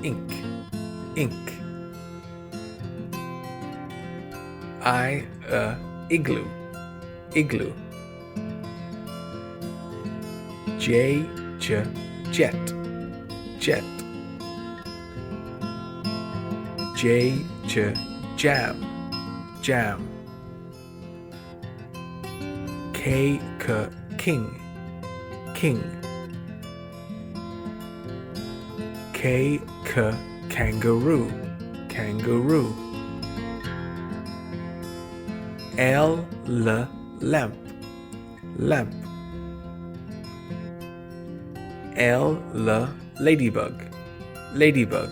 ink, ink. Igloo, igloo. Jet, jet. Jam, jam. King, king. Kangaroo, kangaroo. Lamp, lamp. Ladybug, ladybug.